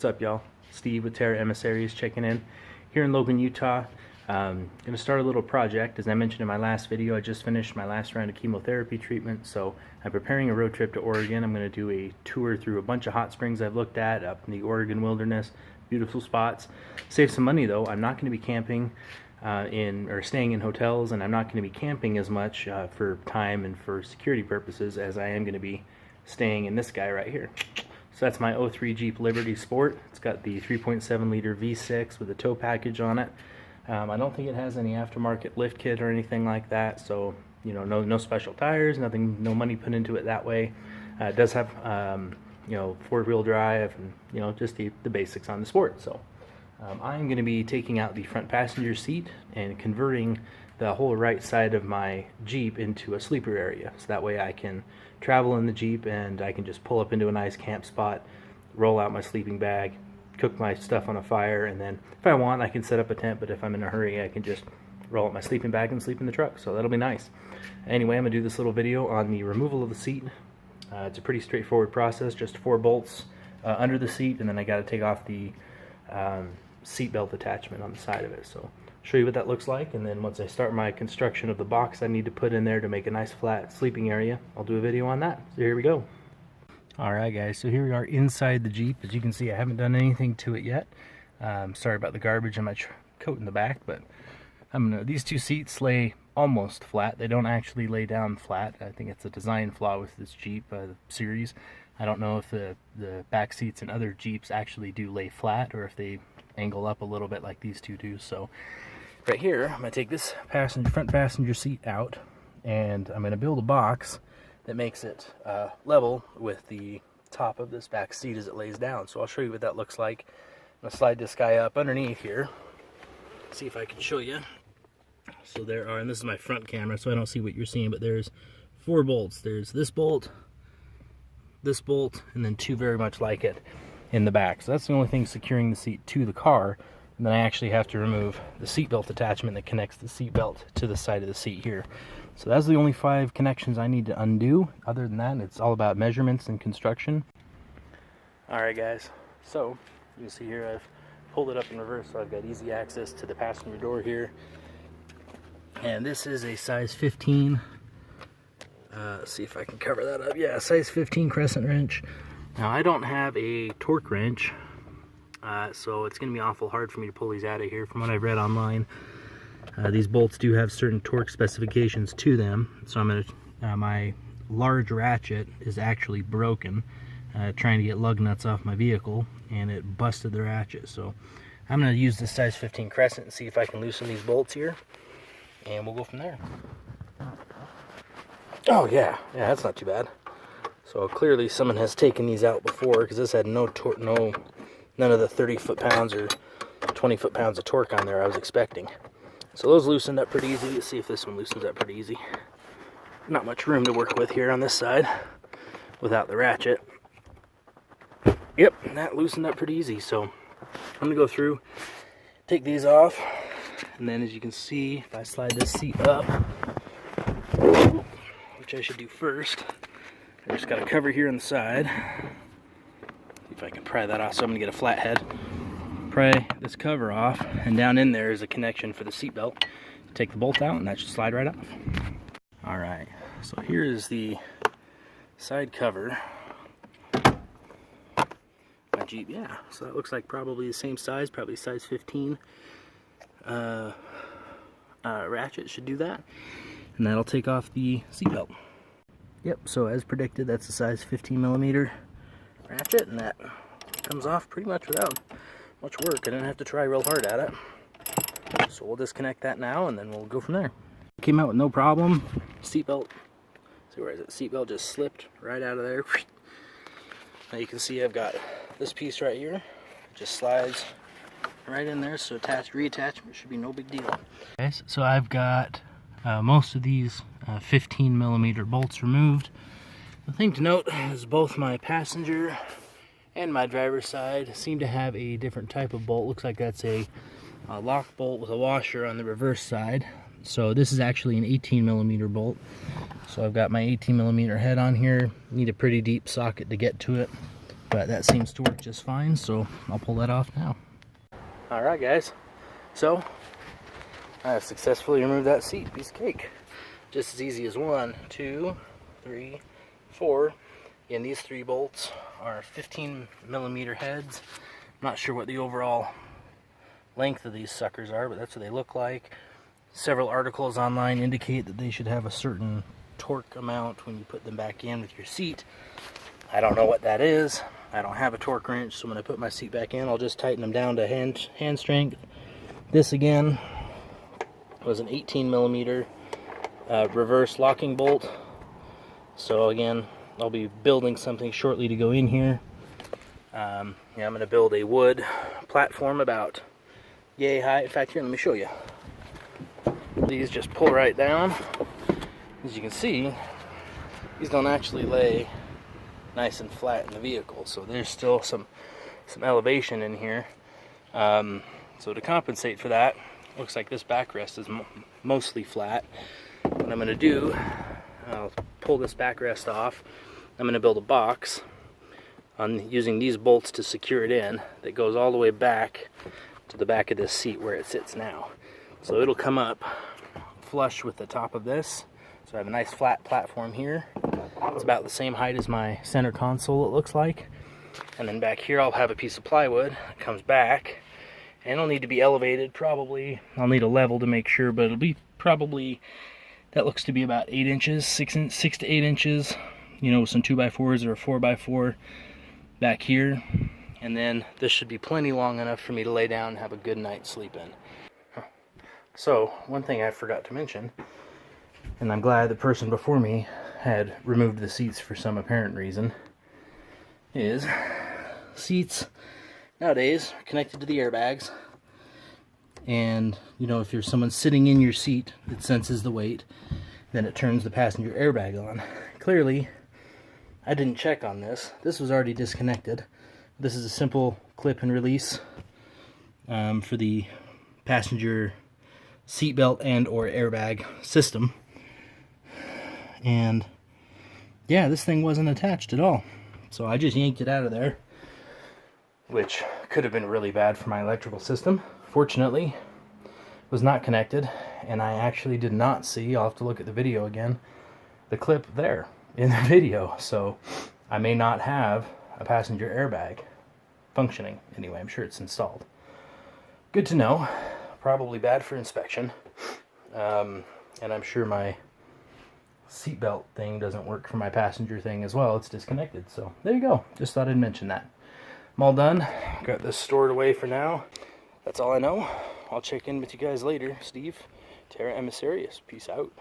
What's up, y'all? Steve with Terra Emissaries checking in here in Logan, Utah. Gonna start a little project. As I mentioned in my last video, I just finished my last round of chemotherapy treatment, so I'm preparing a road trip to Oregon. I'm going to do a tour through a bunch of hot springs I've looked at up in the Oregon wilderness. Beautiful spots. Save some money though. I'm not going to be camping or staying in hotels, and I'm not going to be camping as much for time and for security purposes as I am going to be staying in this guy right here. So that's my 03 Jeep Liberty Sport. It's got the 3.7 liter V6 with a tow package on it. I don't think it has any aftermarket lift kit or anything like that, so you know, no special tires, nothing, no money put into it that way. It does have you know, 4-wheel drive and you know, just the basics on the Sport. So I'm going to be taking out the front passenger seat and converting the whole right side of my Jeep into a sleeper area, so that way I can travel in the Jeep and I can just pull up into a nice camp spot, roll out my sleeping bag, cook my stuff on a fire, and then if I want I can set up a tent, but if I'm in a hurry I can just roll up my sleeping bag and sleep in the truck, so that'll be nice. Anyway, I'm going to do this little video on the removal of the seat. It's a pretty straightforward process, just 4 bolts under the seat, and then I got to take off the seat belt attachment on the side of it. So show you what that looks like, and then once I start my construction of the box I need to put in there to make a nice flat sleeping area, I'll do a video on that. So here we go. Alright guys, so here we are inside the Jeep. As you can see, I haven't done anything to it yet. Sorry about the garbage in my coat in the back, but these two seats lay almost flat. They don't actually lay down flat. I think it's a design flaw with this Jeep series. I don't know if the back seats in other Jeeps actually do lay flat, or if they angle up a little bit like these two do. So right here, I'm going to take this front passenger seat out, and I'm going to build a box that makes it level with the top of this back seat as it lays down. So I'll show you what that looks like. I'm going to slide this guy up underneath here, see if I can show you. So there are, and this is my front camera, so I don't see what you're seeing, but there's 4 bolts. There's this bolt, and then 2 very much like it in the back. So that's the only thing securing the seat to the car. And then I actually have to remove the seatbelt attachment that connects the seatbelt to the side of the seat here. So that's the only 5 connections I need to undo. Other than that, it's all about measurements and construction. Alright guys, so you can see here I've pulled it up in reverse, so I've got easy access to the passenger door here. And this is a size 15. Let's see if I can cover that up. Yeah, size 15 crescent wrench. Now I don't have a torque wrench, so it's going to be awful hard for me to pull these out of here. From what I've read online, these bolts do have certain torque specifications to them. So I'm going to, my large ratchet is actually broken, trying to get lug nuts off my vehicle, and it busted the ratchet. So I'm going to use this size 15 crescent and see if I can loosen these bolts here, and we'll go from there. Oh yeah, that's not too bad. So clearly someone has taken these out before, because this had none of the 30 foot-pounds or 20 foot-pounds of torque on there I was expecting. So those loosened up pretty easy. Let's see if this one loosens up pretty easy. Not much room to work with here on this side without the ratchet. Yep, that loosened up pretty easy. So I'm going to go through, take these off, and then as you can see, if I slide this seat up, which I should do first, I just got a cover here on the side. See if I can pry that off. So I'm going to get a flat head. Pry this cover off, and down in there is a connection for the seatbelt. Take the bolt out, and that should slide right off. Alright, so here is the side cover. My Jeep, yeah, so that looks like probably the same size, probably size 15. Ratchet should do that, and that'll take off the seatbelt. Yep, so as predicted, that's a size 15mm ratchet, and that comes off pretty much without much work. I didn't have to try real hard at it. So we'll disconnect that now, and then we'll go from there. Came out with no problem. Seatbelt, see where is it? Seatbelt just slipped right out of there. Now you can see I've got this piece right here. It just slides right in there, so reattachment should be no big deal. Okay, so I've got most of these 15mm bolts removed. The thing to note is both my passenger and my driver's side seem to have a different type of bolt. Looks like that's a lock bolt with a washer on the reverse side. So this is actually an 18mm bolt. So I've got my 18mm head on here. Need a pretty deep socket to get to it. but that seems to work just fine, so I'll pull that off now. Alright guys, so I have successfully removed that seat. Piece of cake. Just as easy as 1, 2, 3, 4. And these 3 bolts are 15mm heads. I'm not sure what the overall length of these suckers are, but that's what they look like. Several articles online indicate that they should have a certain torque amount when you put them back in with your seat. I don't know what that is. I don't have a torque wrench, so when I put my seat back in, I'll just tighten them down to hand strength. This again was an 18mm reverse locking bolt. So again, I'll be building something shortly to go in here. Yeah, I'm going to build a wood platform about yay high. In fact, here, let me show you. These just pull right down. As you can see, these don't actually lay nice and flat in the vehicle, so there's still some elevation in here. So to compensate for that, looks like this backrest is mostly flat. What I'm going to do, I'll pull this backrest off. I'm going to build a box on using these bolts to secure it in that goes all the way back to the back of this seat where it sits now. So it'll come up flush with the top of this. So I have a nice flat platform here. It's about the same height as my center console, it looks like. And then back here I'll have a piece of plywood that comes back, and it'll need to be elevated probably. I'll need a level to make sure, but it'll be probably, that looks to be about 8 inches, 6 to 8 inches, you know, some 2x4s or a 4x4 back here. And then this should be plenty long enough for me to lay down and have a good night's sleep in. So, one thing I forgot to mention, and I'm glad the person before me had removed the seats for some apparent reason, is seats nowadays are connected to the airbags. And, you know, if you're someone sitting in your seat that senses the weight, then it turns the passenger airbag on. Clearly, I didn't check on this. This was already disconnected. This is a simple clip and release for the passenger seatbelt and or airbag system. And yeah, this thing wasn't attached at all. So I just yanked it out of there, which could have been really bad for my electrical system. Fortunately, it was not connected, and I actually did not see, I'll have to look at the video again, the clip there in the video. So I may not have a passenger airbag functioning. Anyway, I'm sure it's installed. Good to know. Probably bad for inspection. And I'm sure my seatbelt thing doesn't work for my passenger thing as well. It's disconnected. So there you go. Just thought I'd mention that. I'm all done. Got this stored away for now. That's all I know. I'll check in with you guys later. Steve, Terra Emissarius. Peace out.